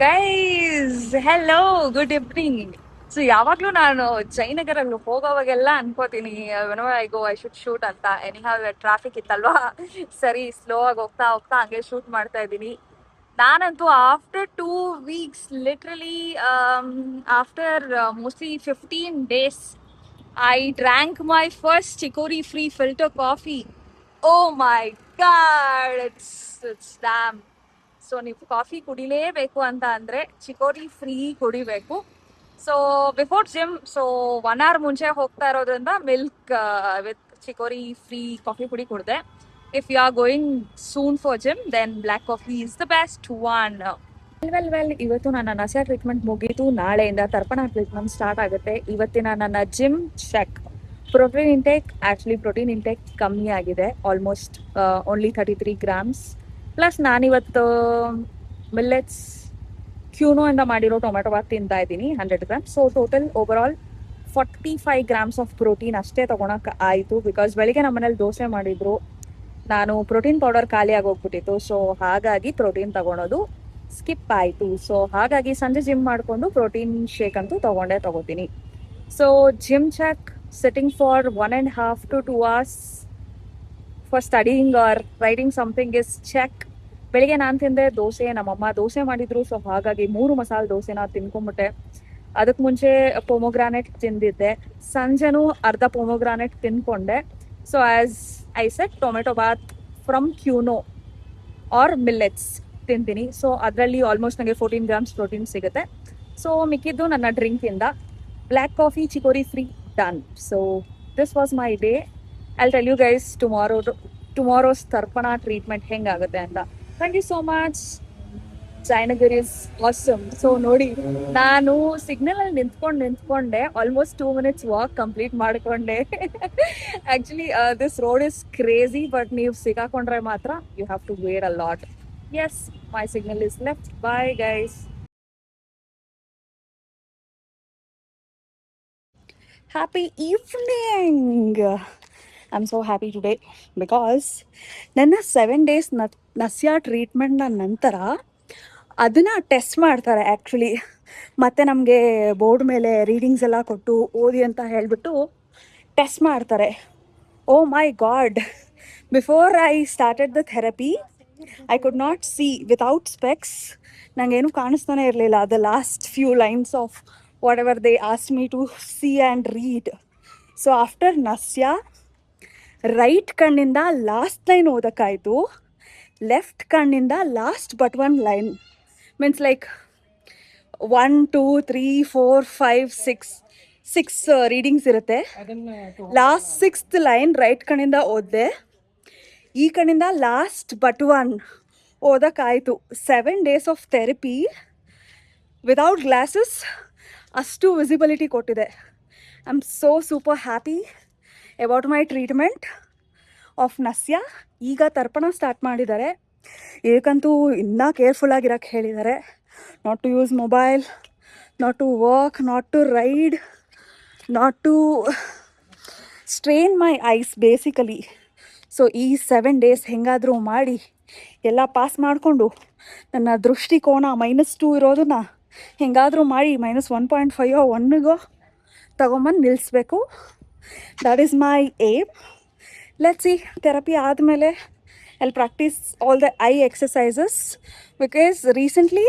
Guys hello good evening. So ಯಾವಾಗ್ಲೂ ನಾನು ಜಯನಗರಲ್ಲಿ ಹೋಗೋವಾಗೆಲ್ಲ ಅನ್ಕೋತೀನಿ I go I should shoot ಅಂತ. ಎನಿಹಾವ್ ಟ್ರಾಫಿಕ್ ಇತ್ತಲ್ವಾ, ಸರಿ ಸ್ಲೋ ಆಗಿ ಹೋಗ್ತಾ ಹೋಗ್ತಾ ಹಂಗೆ ಶೂಟ್ ಮಾಡ್ತಾ ಇದ್ದೀನಿ. ನಾನಂತೂ after 2 weeks literally, after mostly 15 days I drank my first chicory free filter coffee. Oh my god, it's damn. So ನೀವು ಕಾಫಿ ಕುಡಿಲೇಬೇಕು ಅಂತ ಅಂದ್ರೆ ಚಿಕೋರಿ ಫ್ರೀ ಕುಡಿಬೇಕು. So before gym, so 1 hour ಮುಂಚೆ ಹೋಗ್ತಾ ಇರೋದ್ರಿಂದ milk with chicory free coffee ಪುಡಿ ಕುಡ್ದೆ. If you are going soon for gym then black coffee is the best one. Well ಇವತ್ತು ನನ್ನ ನಸೆ ಟ್ರೀಟ್ಮೆಂಟ್ ಮುಗೀತು. ನಾಳೆಯಿಂದ ತರ್ಪಣ ಟ್ರೀಟ್ಮೆಂಟ್ ಸ್ಟಾರ್ಟ್ ಆಗುತ್ತೆ. ಇವತ್ತಿನ ನನ್ನ ಜಿಮ್ ಚೆಕ್. ಪ್ರೋಟೀನ್ ಇಂಟೇಕ್ ಕಮ್ಮಿ ಆಗಿದೆ, ಆಲ್ಮೋಸ್ಟ್ ಓನ್ಲಿ 33 grams. ಪ್ಲಸ್ ನಾನಿವತ್ತು ಮಿಲ್ಲೆಟ್ಸ್ ಕ್ಯೂನೋ ಇಂದ ಮಾಡಿರೋ ಟೊಮೆಟೊ ಬಾತ್ ತಿಂತಾ ಇದ್ದೀನಿ 100 grams. So total over all 45 grams of protein ಅಷ್ಟೇ ತಗೊಳಕ್ ಆಯಿತು. ಬಿಕಾಸ್ ಬೆಳಿಗ್ಗೆ ನಮ್ಮ ಮನೇಲಿ ದೋಸೆ ಮಾಡಿದ್ರು, ನಾನು ಪ್ರೋಟೀನ್ ಪೌಡರ್ ಖಾಲಿ ಆಗೋಗ್ಬಿಟ್ಟಿತ್ತು. ಸೊ ಹಾಗಾಗಿ ಪ್ರೋಟೀನ್ ತಗೊಳೋದು ಸ್ಕಿಪ್ ಆಯಿತು. ಸೊ ಹಾಗಾಗಿ ಸಂಜೆ ಜಿಮ್ ಮಾಡಿಕೊಂಡು ಪ್ರೋಟೀನ್ ಶೇಕ್ ಅಂತೂ ತಗೋತೀನಿ. So gym check, sitting for 1.5 to 2 hours for studying or writing something is check. ಬೆಳಿಗ್ಗೆ ನಾನು ತಿಂದೆ ದೋಸೆ, ನಮ್ಮಮ್ಮ ದೋಸೆ ಮಾಡಿದ್ರು. ಸೊ ಹಾಗಾಗಿ 3 ಮಸಾಲೆ ದೋಸೆನ ತಿನ್ಕೊಂಬಿಟ್ಟೆ. ಅದಕ್ಕೆ ಮುಂಚೆ ಪೊಮೊಗ್ರಾನೆಟ್ ತಿಂದಿದ್ದೆ, ಸಂಜೆನೂ ಅರ್ಧ ಪೊಮೊಗ್ರಾನೆಟ್ ತಿನ್ಕೊಂಡೆ. So as I said, tomato bath from quinoa or millets ತಿಂತೀನಿ. ಸೊ ಅದರಲ್ಲಿ ಆಲ್ಮೋಸ್ಟ್ ನನಗೆ 14 grams ಪ್ರೋಟೀನ್ ಸಿಗುತ್ತೆ. ಸೊ ಮಿಕ್ಕಿದ್ದು ನನ್ನ ಡ್ರಿಂಕಿಂದ. Black coffee chicory free done. So this was my day. I'll tell you guys tomorrow's tarpana treatment ಹೆಂಗಾಗುತ್ತೆ ಅಂತ. Thank you so much. Jayanagar is awesome. So ನೋಡಿ, ನಾನು ಸಿಗ್ನಲ್ ಅಲ್ಲಿ ನಿಂತ್ಕೊಂಡೆ ಆಲ್ಮೋಸ್ಟ್ 2 minutes ವಾಕ್ ಕಂಪ್ಲೀಟ್ ಮಾಡ್ಕೊಂಡೆ. Actually this road is crazy, but ನೀವು ಸಿಗಾಕೊಂಡ್ರೆ ಮಾತ್ರ you have to wait a lot. Yes, my signal is left. Bye guys. Happy evening. I'm so happy today because ನನ್ನ 7 days ನಸ್ಯಾ ಟ್ರೀಟ್ಮೆಂಟ್ನ ನಂತರ ಅದನ್ನು test ಮಾಡ್ತಾರೆ actually. ಮತ್ತು ನಮಗೆ ಬೋರ್ಡ್ ಮೇಲೆ ರೀಡಿಂಗ್ಸ್ ಎಲ್ಲ ಕೊಟ್ಟು ಓದಿ ಅಂತ ಹೇಳಿಬಿಟ್ಟು ಟೆಸ್ಟ್ ಮಾಡ್ತಾರೆ. Oh my god, before I started the therapy I could not see without specs. ನನಗೇನು ಕಾಣಿಸ್ತಾನೆ ಇರಲಿಲ್ಲ the last few lines of whatever they asked me to see and read. So after Nasya, right ಕಣ್ಣಿಂದ last line ಓದಕ್ಕಾಯಿತು, left ಕಣ್ಣಿಂದ last but 1 line. Means like 1 2 3 4 5 6 readings ಇರುತ್ತೆ. Last 6th line right ಕಣ್ಣಿಂದ ಓದಿದೆ, ಈ ಕಣ್ಣಿಂದ ಲಾಸ್ಟ್ ಬಟ್ 1 ಓದಕ್ಕಾಯಿತು. 7 days of therapy without glasses ಅಷ್ಟು ವಿಸಿಬಿಲಿಟಿ ಕೊಟ್ಟಿದೆ. I am so super happy about my treatment of ನಸ್ಯಾ. ಈಗ ತರ್ಪಣ ಸ್ಟಾರ್ಟ್ ಮಾಡಿದ್ದಾರೆ. ಏಕಂತೂ ಇನ್ನೂ ಕೇರ್ಫುಲ್ಲಾಗಿರೋಕ್ಕೆ ಹೇಳಿದ್ದಾರೆ. Not to use mobile, not to work, not to ride, not to strain my eyes basically. So ಈ 7 days ಹೆಂಗಾದರೂ ಮಾಡಿ ಎಲ್ಲ ಪಾಸ್ ಮಾಡಿಕೊಂಡು ನನ್ನ ದೃಷ್ಟಿಕೋನ -2 ಇರೋದನ್ನ ಹೆಂಗಾದರೂ ಮಾಡಿ -1.5 1ಗೋ ತಗೊಂಬಂದು ನಿಲ್ಲಿಸ್ಬೇಕು. That is my aim. Let's see, therapy ಆದಮೇಲೆ I'll practice all the eye exercises. Because recently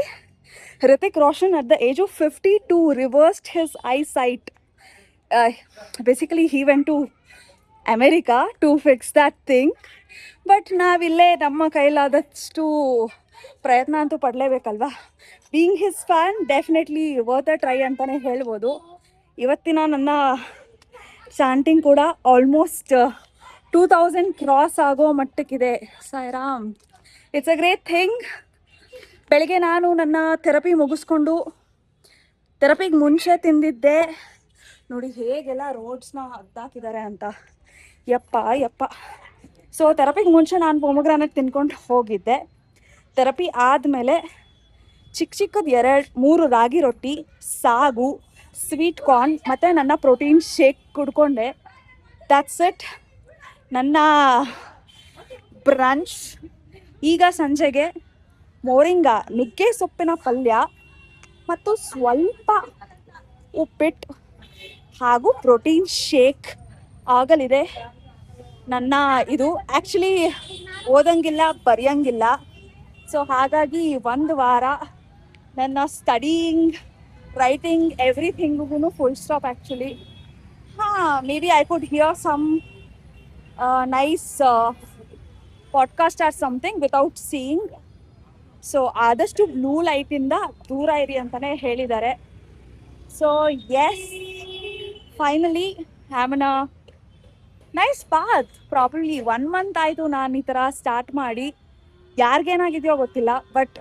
Hrithik Roshan at the age of 52 reversed his eyesight. Basically he went to America to fix that thing. But ನಾವಿಲ್ಲೇ ನಮ್ಮ ಕೈಲಾದಷ್ಟು ಪ್ರಯತ್ನ ಅಂತೂ ಪಡಲೇಬೇಕಲ್ವಾ. Being his fan, definitely worth a try ಅಂತಲೇ ಹೇಳ್ಬೋದು. ಇವತ್ತಿನ ನನ್ನ ಚಾಂಟಿಂಗ್ ಕೂಡ ಆಲ್ಮೋಸ್ಟ್ 2000 ಕ್ರಾಸ್ ಆಗೋ ಮಟ್ಟಕ್ಕಿದೆ. Sairam, it's a great thing. ಬೆಳಗ್ಗೆ ನಾನು ನನ್ನ ಥೆರಪಿ ಮುಗಿಸ್ಕೊಂಡು, ಥೆರಪಿಗೆ ಮುಂಚೆ ತಿಂದಿದ್ದೆ ನೋಡಿ ಹೇಗೆಲ್ಲ ರೋಡ್ಸ್ನ ಅಗ್ದಾಕಿದ್ದಾರೆ ಅಂತ. ಯಪ್ಪ. ಸೊ ಥೆರಪಿಗೆ ಮುಂಚೆ ನಾನು ಪೊಮೊಗ್ರಾನೆಟ್ ತಿನ್ಕೊಂಡು ಹೋಗಿದ್ದೆ. ಥೆರಪಿ ಆದಮೇಲೆ ಚಿಕ್ಕದು 2-3 ರಾಗಿ ರೊಟ್ಟಿ, ಸಾಗು, ಸ್ವೀಟ್ ಕಾರ್ನ್ ಮತ್ತು ನನ್ನ ಪ್ರೋಟೀನ್ ಶೇಕ್ ಕುಡ್ಕೊಂಡೆ. ದ್ಯಾಟ್ಸ್ ಇಟ್ ನನ್ನ ಬ್ರಂಚ್. ಈಗ ಸಂಜೆಗೆ ಮೋರಿಂಗ ನುಗ್ಗೆ ಸೊಪ್ಪಿನ ಪಲ್ಯ ಮತ್ತು ಸ್ವಲ್ಪ ಉಪ್ಪಿಟ್ಟು ಹಾಗೂ ಪ್ರೋಟೀನ್ ಶೇಕ್ ಆಗಲಿದೆ. ನನ್ನ ಇದು ಆ್ಯಕ್ಚುಲಿ ಓದಂಗಿಲ್ಲ ಬರೆಯಂಗಿಲ್ಲ, ಸೊ ಹಾಗಾಗಿ ಒಂದು ವಾರ ನನ್ನ ಸ್ಟಡಿಯಿಂಗ್, ರೈಟಿಂಗ್ ಎವ್ರಿಥಿಂಗ್ಗೂ full stop actually. Maybe I could hear some nice podcast or something without seeing. So ಆದಷ್ಟು ಬ್ಲೂ ಲೈಟಿಂದ ದೂರ ಇರಿ ಅಂತಲೇ ಹೇಳಿದ್ದಾರೆ. So yes, finally am nice path. Probably 1 month ಆಯಿತು ನಾನು ಈ ಥರ ಸ್ಟಾರ್ಟ್ ಮಾಡಿ. ಯಾರಿಗೇನಾಗಿದೆಯೋ ಗೊತ್ತಿಲ್ಲ, ಬಟ್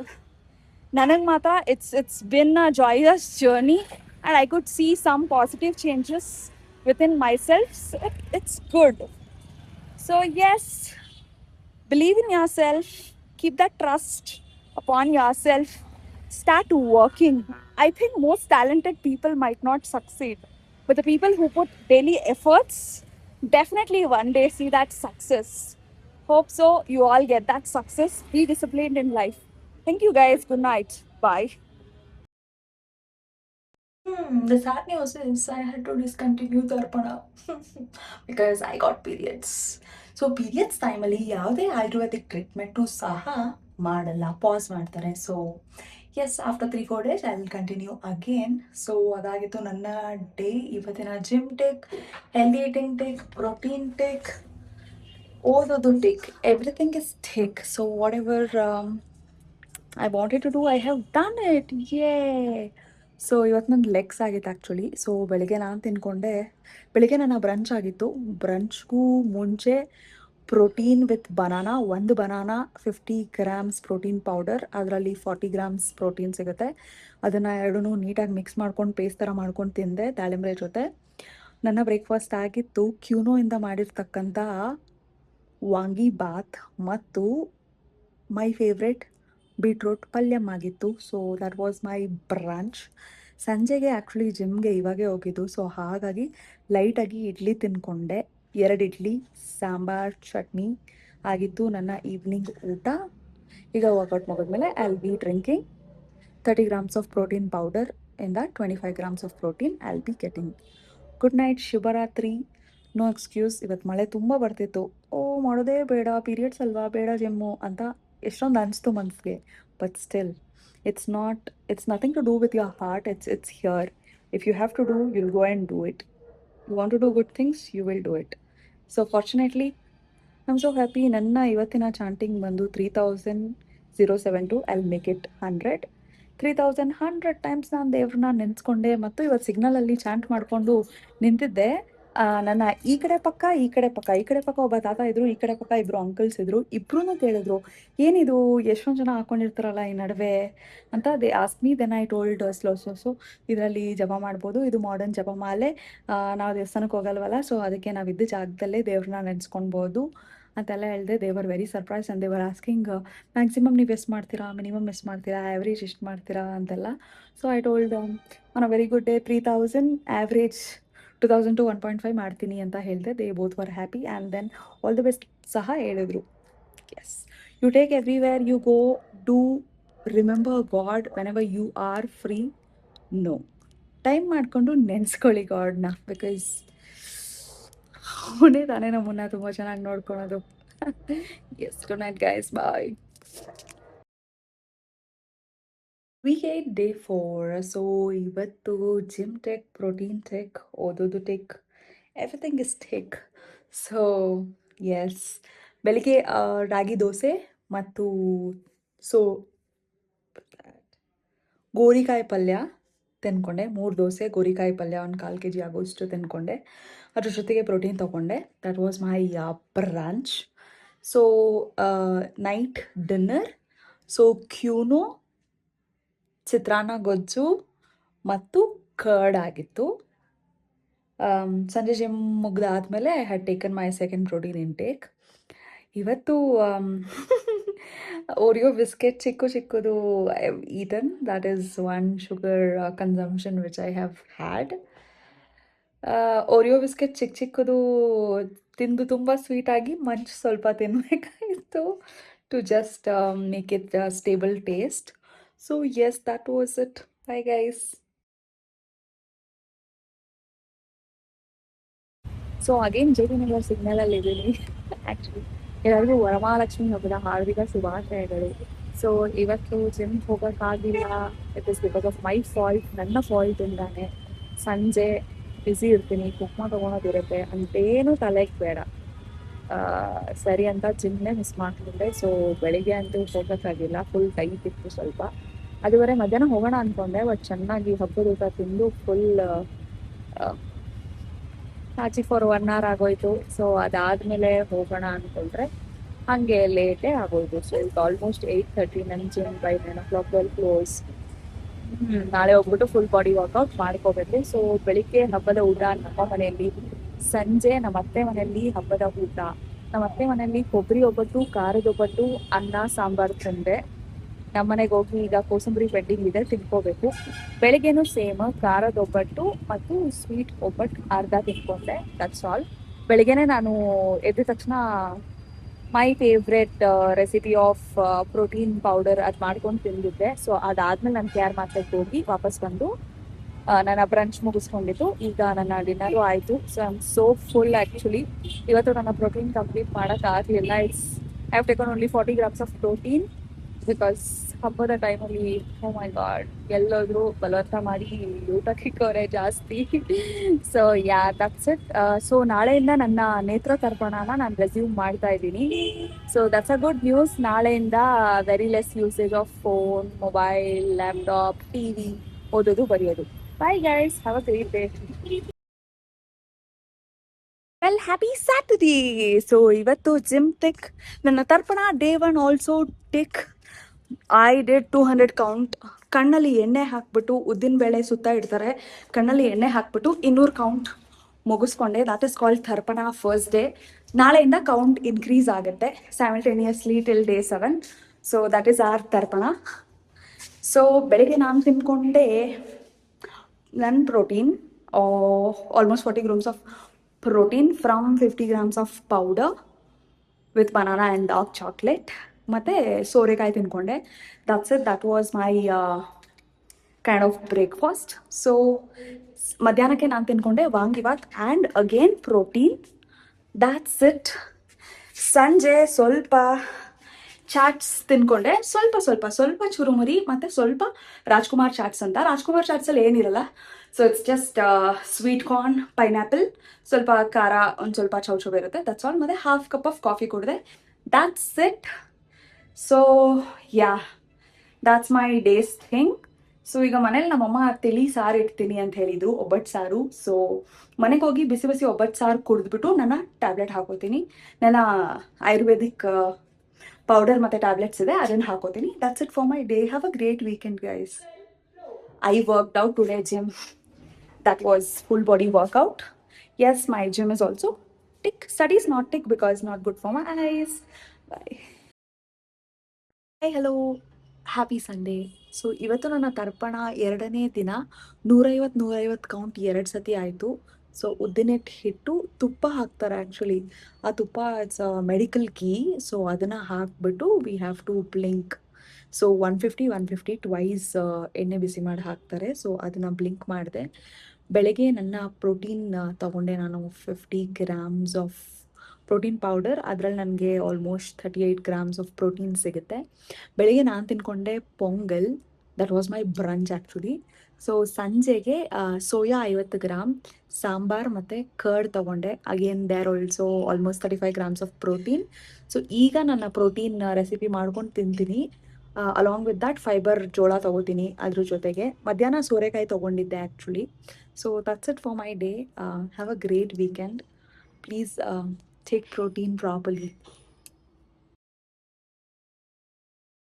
ನನಗೆ ಮಾತ್ರ it's been a joyous journey and I could see some positive changes within myself. It's good. So yes, believe in yourself, keep that trust upon yourself, start working. I think most talented people might not succeed, but the people who put daily efforts definitely one day see that success. Hope so you all get that success. Be disciplined in life. Thank you guys. Good night. Bye. The sad news is I had to discontinue Darpana because I got periods. So periods ಟೈಮಲ್ಲಿ ಯಾವುದೇ Ayurvedic treatment ಸಹ ಮಾಡಲ್ಲ, pass ಮಾಡ್ತಾರೆ. So yes, after 3-4 days I will continue again. So ಅದಾಗಿತ್ತು ನನ್ನ day. ಇವತ್ತಿನ gym tick, healthy eating tick, protein tick, ಓದೋದು tick, everything is tick. So whatever I wanted to do, I have done it. Yay! So ಇವತ್ತು ನನ್ನ legs ಆಗಿತ್ತು actually. So ಬೆಳಿಗ್ಗೆ ನಾನು ತಿನ್ಕೊಂಡೆ, ಬೆಳಿಗ್ಗೆ ನನ್ನ ಬ್ರಂಚ್ ಆಗಿತ್ತು. ಬ್ರಂಚ್ಗೂ ಮುಂಚೆ ಪ್ರೋಟೀನ್ ವಿತ್ ಬನಾನಾ, ಒಂದು ಬನಾನಾ 50 grams ಪ್ರೋಟೀನ್ ಪೌಡರ್, ಅದರಲ್ಲಿ 40 grams ಪ್ರೋಟೀನ್ ಸಿಗುತ್ತೆ. ಅದನ್ನು ಎರಡೂ ನೀಟಾಗಿ ಮಿಕ್ಸ್ ಮಾಡ್ಕೊಂಡು ಪೇಸ್ಟ್ ಥರ ಮಾಡ್ಕೊಂಡು ತಿಂದೆ ದಾಳಿಂಬೆ ಜೊತೆ. ನನ್ನ ಬ್ರೇಕ್ಫಾಸ್ಟ್ ಆಗಿತ್ತು ಕ್ಯೂನೋಯಿಂದ ಮಾಡಿರ್ತಕ್ಕಂಥ ವಾಂಗಿ ಬಾತ್ ಮತ್ತು ಮೈ ಫೇವ್ರೆಟ್ ಬೀಟ್ರೂಟ್ ಪಲ್ಯಂ ಆಗಿತ್ತು. So that was my brunch. ಸಂಜೆಗೆ ಆ್ಯಕ್ಚುಲಿ ಜಿಮ್ಗೆ ಇವಾಗೇ ಹೋಗಿದ್ದು, ಸೊ ಹಾಗಾಗಿ ಲೈಟಾಗಿ ಇಡ್ಲಿ ತಿನ್ಕೊಂಡೆ. 2 ಇಡ್ಲಿ, ಸಾಂಬಾರ್, ಚಟ್ನಿ ಆಗಿತ್ತು ನನ್ನ ಈವ್ನಿಂಗ್ ಊಟ. ಈಗ ವರ್ಕೌಟ್ ಮುಗಿದ್ಮೇಲೆ I will be drinking 30 grams of protein powder. In that 25 grams of protein I will be getting. Good night, ಶುಭರಾತ್ರಿ. No excuse. ಇವತ್ತು ಮಳೆ ತುಂಬ ಬರ್ತಿತ್ತು. ಮಾಡೋದೇ ಬೇಡ, ಪೀರಿಯಡ್ಸ್ ಅಲ್ವಾ, ಬೇಡ ಜಿಮ್ಮು ಅಂತ ಎಷ್ಟೊಂದು ಅನಿಸ್ತು ಮನಸ್ಸಿಗೆ. But still it's nothing to do with your heart. It's here. If you have to do, you'll go and do it. You want to do good things, you will do it. So fortunately I'm so happy. ನನ್ನ ಇವತ್ತಿನ chanting ಬಂದು 3072. I'll make it 100. 3100 times ನಾನು ದೇವ್ರನ್ನ ನೆನೆಸ್ಕೊಂಡೆ. ಮತ್ತು ಇವತ್ತು ಸಿಗ್ನಲಲ್ಲಿ chant ಮಾಡಿಕೊಂಡು ನಿಂತಿದ್ದೆ. ನನ್ನ ಈ ಕಡೆ ಪಕ್ಕ ಒಬ್ಬ ತಾತ ಇದ್ದರು, ಈ ಕಡೆ ಪಕ್ಕ ಇಬ್ಬರು ಅಂಕಲ್ಸ್ ಇದ್ದರು. ಇಬ್ಬರೂ ಕೇಳಿದ್ರು, ಏನಿದು ಎಷ್ಟೊಂದು ಜನ ಹಾಕ್ಕೊಂಡಿರ್ತಾರಲ್ಲ ಈ ನಡುವೆ ಅಂತ. They ask me, then I told so ಇದರಲ್ಲಿ ಜಪ ಮಾಡ್ಬೋದು, ಇದು ಮಾಡರ್ನ್ ಜಪಮಾಲೆ, ನಾವು ದೇವಸ್ಥಾನಕ್ಕೆ ಹೋಗಲ್ವಲ್ಲ, ಸೊ ಅದಕ್ಕೆ ನಾವು ಇದ್ದ ಜಾಗದಲ್ಲೇ ದೇವ್ರನ್ನ ನೆನೆಸ್ಕೊಳ್ಬೋದು ಅಂತೆಲ್ಲ ಹೇಳಿದೆ. They were very surprise and they were asking, maximum ನೀವು ಎಷ್ಟು ಮಾಡ್ತೀರಾ, ಮಿನಿಮಮ್ ಎಷ್ಟು ಮಾಡ್ತೀರಾ, ಆ್ಯಾವ್ರೇಜ್ ಎಷ್ಟು ಮಾಡ್ತೀರಾ ಅಂತೆಲ್ಲ. So I told on a very good day 3000, average 2000 to 1.5 ಮಾಡ್ತೀನಿ ಅಂತ ಹೇಳಿದೆ. They both were happy and then all the best ಸಹ ಹೇಳಿದ್ರು. Yes, you take everywhere you go, do remember God whenever you are free. No, time ಮಾಡಿಕೊಂಡು ನೆನೆಸ್ಕೊಳ್ಳಿ ಗಾಡ್ನ, because ಅವನೇ ತಾನೇ ನಮ್ಮನ್ನ ತುಂಬ ಚೆನ್ನಾಗಿ ನೋಡ್ಕೊಳೋದು. Yes, good night guys, bye. Week 8 day 4. So ಇವತ್ತು ಜಿಮ್ ಟೆಕ್, ಪ್ರೋಟೀನ್ ಟೆಕ್, ಓದೋದು tick, everything is tick. So yes, ಬೆಳಿಗ್ಗೆ ರಾಗಿ ದೋಸೆ ಮತ್ತು ಸೊ ಗೋರಿಕಾಯಿ ಪಲ್ಯ ತಿನ್ಕೊಂಡೆ. 3 ದೋಸೆ, ಗೋರಿಕಾಯಿ ಪಲ್ಯ, 1 ಕಾಲು kg ಆಗೋಷ್ಟು ತಿನ್ಕೊಂಡೆ. ಅದ್ರ ಜೊತೆಗೆ ಪ್ರೋಟೀನ್ ತೊಗೊಂಡೆ. That was my brunch. So night dinner, so quinoa, ಚಿತ್ರಾನ್ನ ಗೊಜ್ಜು ಮತ್ತು ಕರ್ಡ್ ಆಗಿತ್ತು. ಸಂಜೆ ಜಿಮ್ ಮುಗ್ದಾದ್ಮೇಲೆ I had taken my second protein intake. ಇವತ್ತು ಓರಿಯೋ ಬಿಸ್ಕೆಟ್ ಚಿಕ್ಕದು I have eaten. That is one sugar consumption which I have had. Oreo biscuit ಚಿಕ್ಕದು ತಿಂದು ತುಂಬ ಸ್ವೀಟಾಗಿ ಮಂಚ್ ಸ್ವಲ್ಪ ತಿನ್ನಬೇಕಾಗಿತ್ತು to just make it a stable taste. So yes, that was it. Bye guys. So again J P Nagar ಸಿಗ್ನಲಲ್ಲಿ ಇದ್ದೀನಿ actually. ಎಲ್ಲರಿಗೂ ವರಮಹಾಲಕ್ಷ್ಮಿ ಹಬ್ಬದ ಹಾರ್ದಿಕ ಶುಭಾಶಯಗಳು. ಸೊ ಇವತ್ತು ಜಿಮ್ ಹೋಗೋಕ್ಕಾಗಿಲ್ಲ. It is because of my fault, ನನ್ನ ಫಾಲ್ಟಿಂದಾನೆ. ಸಂಜೆ ಬ್ಯುಸಿ ಇರ್ತೀನಿ, ಉಪ್ಮಾ ತೊಗೊಳೋದಿರುತ್ತೆ, ಅಂತೇನು ತಲೆಗೆ ಬೇಡ. ಸರಿ ಅಂತ ಜಿಮ್ನೇ ಮಿಸ್ ಮಾಡ್ತಿದ್ದೆ. ಸೊ ಬೆಳಿಗ್ಗೆ ಅಂತೂ ಹೋಗೋಕ್ಕಾಗಿಲ್ಲ, ಫುಲ್ ಟೈಟ್ ಇತ್ತು ಸ್ವಲ್ಪ. ಅದುವರೆ ಮಧ್ಯಾಹ್ನ ಹೋಗೋಣ ಅಂದ್ಕೊಂಡೆ, ಬಟ್ ಚೆನ್ನಾಗಿ ಹಬ್ಬದ ಊಟ ತಿಂದು ಫುಲ್ ಆಚೆ ಫಾರ್ 1 hour ಆಗೋಯ್ತು. ಸೊ ಅದಾದಮೇಲೆ ಹೋಗೋಣ ಅಂದ್ಕೊಂಡ್ರೆ ಹಾಗೆ ಲೇಟೇ ಆಗೋಯ್ತು. ಸೊ ಇದು ಆಲ್ಮೋಸ್ಟ್ 8:30, ನನ್ನ ಜಿಮ್ ಬೈ 9 o'clock ಕ್ಲೋಸ್. ನಾಳೆ ಹೋಗ್ಬಿಟ್ಟು ಫುಲ್ ಬಾಡಿ ವರ್ಕೌಟ್ ಮಾಡ್ಕೋಬೇಕು. ಸೊ ಬೆಳಿಗ್ಗೆ ಹಬ್ಬದ ಊಟ ನಮ್ಮ ಮನೆಯಲ್ಲಿ, ಸಂಜೆ ನಮ್ಮ ಅತ್ತೆ ಮನೆಯಲ್ಲಿ ಹಬ್ಬದ ಊಟ. ನಮ್ಮ ಅತ್ತೆ ಮನೆಯಲ್ಲಿ ಕೊಬ್ಬರಿ ಒಬ್ಬಟ್ಟು, ಖಾರದ ಒಬ್ಬಟ್ಟು, ಅನ್ನ ಸಾಂಬಾರು ತಿಂದೆ. ನಮ್ಮ ಮನೆಗೆ ಹೋಗಿ ಈಗ ಕೋಸಂಬರಿ ಪೆಂಡಿಂಗ್ ಇದೆ, ತಿನ್ಕೋಬೇಕು. ಬೆಳಿಗ್ಗೆನೂ ಸೇಮ್ ಖಾರದ ಒಬ್ಬಟ್ಟು ಮತ್ತು ಸ್ವೀಟ್ ಒಬ್ಬಟ್ಟು ಅರ್ಧ ತಿನ್ಕೊಂಡೆ, ದಟ್ಸ್ ಆಲ್. ಬೆಳಿಗ್ಗೆನೆ ನಾನು ಎದ್ದ ತಕ್ಷಣ my favourite recipe of protein powder ಅದು ಮಾಡ್ಕೊಂಡು ತಿಂದಿದ್ದೆ. ಸೊ ಅದಾದ್ಮೇಲೆ ನಾನು ಕೇರ್ ಮಾರ್ಕೆಟ್ಗೆ ಹೋಗಿ ವಾಪಸ್ ಬಂದು ನನ್ನ ಬ್ರಂಚ್ ಮುಗಿಸ್ಕೊಂಡಿದ್ದು. ಈಗ ನನ್ನ ಡಿನ್ನರು ಆಯಿತು. So I am so full actually. ಇವತ್ತು ನನ್ನ ಪ್ರೋಟೀನ್ ಕಂಪ್ಲೀಟ್ ಮಾಡೋಕ್ಕಾಗಲಿಲ್ಲ. I have taken only 40 grams of protein because ಹಬ್ಬದ ಟೈಮಲ್ಲಿ ಓ ಮೈ ಗಾಡ್ ಎಲ್ಲೋದ್ರು ಬಲವಂತ ಮಾಡಿ ಊಟಕ್ಕೆ ಇಕ್ಕವ್ರೆ ಜಾಸ್ತಿ. So yeah that's it. So ನಾಳೆಯಿಂದ ನನ್ನ ನೇತ್ರ ತರ್ಪಣನ ನಾನು ರೆಸ್ಯೂಮ್ ಮಾಡ್ತಾ ಇದ್ದೀನಿ. So that's a good news. ನಾಳೆಯಿಂದ very less usage of phone, mobile, laptop, TV, ಓದೋದು ಬರೆಯೋದು. Bye guys, have a great day. Well, happy Saturday. So ಇವತ್ತು ಜಿಮ್ ಟಿಕ್, ನನ್ನ ತರ್ಪಣ day 1 also tick. I did 200 count. ಕಣ್ಣಲ್ಲಿ ಎಣ್ಣೆ ಹಾಕ್ಬಿಟ್ಟು, ಉದ್ದಿನ ಬೇಳೆ ಸುತ್ತ ಇಡ್ತಾರೆ, ಕಣ್ಣಲ್ಲಿ ಎಣ್ಣೆ ಹಾಕ್ಬಿಟ್ಟು 200 ಕೌಂಟ್ ಮುಗಿಸ್ಕೊಂಡೆ. ದಾಟ್ ಇಸ್ ಕಾಲ್ಡ್ ತರ್ಪಣ ಫಸ್ಟ್ ಡೇ. ನಾಳೆಯಿಂದ ಕೌಂಟ್ ಇನ್ಕ್ರೀಸ್ ಆಗುತ್ತೆ simultaneously till day 7. So that is our ತರ್ಪಣ. ಸೊ ಬೆಳಿಗ್ಗೆ ನಾನು ತಿನ್ಕೊಂಡೆ ನನ್ನ protein, almost 40 grams of protein from 50 grams of powder with banana and dark chocolate. ಮತ್ತು ಸೋರೆಕಾಯಿ ತಿನ್ಕೊಂಡೆ. That's it. That was my kind of breakfast. So ಮಧ್ಯಾಹ್ನಕ್ಕೆ ನಾನು ತಿನ್ಕೊಂಡೆ ವಾಂಗಿಬಾತ್ and again protein. That's it. ಸಂಜೆ ಸ್ವಲ್ಪ ಚಾಟ್ಸ್ ತಿನ್ಕೊಂಡೆ, ಸ್ವಲ್ಪ ಚುರುಮುರಿ ಮತ್ತು ಸ್ವಲ್ಪ ರಾಜ್ಕುಮಾರ್ ಚಾಟ್ಸ್ ಅಂತ. ರಾಜ್ಕುಮಾರ್ ಚಾಟ್ಸಲ್ಲಿ ಏನಿರಲ್ಲ. So it's just sweet corn, pineapple, ಸ್ವಲ್ಪ ಖಾರ, ಒಂದು ಸ್ವಲ್ಪ ಚೌಚೌ ಇರುತ್ತೆ, ದಟ್ಸ್ ಆಲ್. ಮತ್ತು ಹಾಫ್ ಕಪ್ ಆಫ್ ಕಾಫಿ ಕುಡಿದೆ. That's it. So yeah, that's my day's thing. So ಈಗ ಮನೇಲಿ ನಮ್ಮಮ್ಮ ತಿಳಿ ಸಾರು ಇಡ್ತೀನಿ ಅಂತ ಹೇಳಿದರು, ಒಬ್ಬಟ್ಟು ಸಾರು. ಸೊ ಮನೆಗೆ ಹೋಗಿ ಬಿಸಿ ಬಿಸಿ ಒಬ್ಬಟ್ಟು ಸಾರು ಕುಡಿದ್ಬಿಟ್ಟು ನನ್ನ ಟ್ಯಾಬ್ಲೆಟ್ ಹಾಕೋತೀನಿ. ನನ್ನ ಆಯುರ್ವೇದಿಕ್ ಪೌಡರ್ ಮತ್ತು ಟ್ಯಾಬ್ಲೆಟ್ಸ್ ಇದೆ, ಅದನ್ನು ಹಾಕೋತೀನಿ. That's it for my day. Have a great weekend guys. I worked out today gym. That was full body workout. Yes, my gym is also tick. Studies not tick because not good for my eyes. Bye. Hi, hello. Happy Sunday. So ಇವತ್ತು ನನ್ನ ತರ್ಪಣ 2ನೇ ದಿನ. 150 count 2 ಸತಿ ಆಯಿತು. So ಉದ್ದಿನ ಹಿಟ್ಟು, ತುಪ್ಪ ಹಾಕ್ತಾರೆ ಆ್ಯಕ್ಚುಲಿ. ಆ ತುಪ್ಪ ಇಟ್ಸ್ ಮೆಡಿಕಲ್ ಕೀ. ಸೊ ಅದನ್ನು ಹಾಕ್ಬಿಟ್ಟು we have to blink. So 150 twice ಎಣ್ಣೆ ಬಿಸಿ ಮಾಡಿ ಹಾಕ್ತಾರೆ. ಸೊ ಅದನ್ನು ಬ್ಲಿಂಕ್ ಮಾಡಿದೆ. ಬೆಳಗ್ಗೆ ನನ್ನ ಪ್ರೋಟೀನ್ ತೊಗೊಂಡೆ ನಾನು 50 grams ಆಫ್ ಪ್ರೋಟೀನ್ ಪೌಡರ್. ಅದರಲ್ಲಿ ನನಗೆ ಆಲ್ಮೋಸ್ಟ್ 38 grams ಆಫ್ ಪ್ರೋಟೀನ್ ಸಿಗುತ್ತೆ. ಬೆಳಗ್ಗೆ ನಾನು ತಿನ್ಕೊಂಡೆ pongal. That was my brunch actually. So ಸಂಜೆಗೆ ಸೋಯಾ 50 ಗ್ರಾಮ್, ಸಾಂಬಾರ್ ಮತ್ತು ಕರ್ಡ್ ತೊಗೊಂಡೆ. Again there also almost 35 grams of protein. So ಈಗ ನನ್ನ ಪ್ರೋಟೀನ್ ರೆಸಿಪಿ ಮಾಡ್ಕೊಂಡು ತಿಂತೀನಿ. ಅಲಾಂಗ್ ವಿತ್ ದ್ಯಾಟ್ ಫೈಬರ್ ಜೋಳ ತೊಗೋತೀನಿ ಅದ್ರ ಜೊತೆಗೆ. ಮಧ್ಯಾಹ್ನ ಸೋರೆಕಾಯಿ ತೊಗೊಂಡಿದ್ದೆ actually. So that's it for my day. Have a great weekend. Please take protein properly.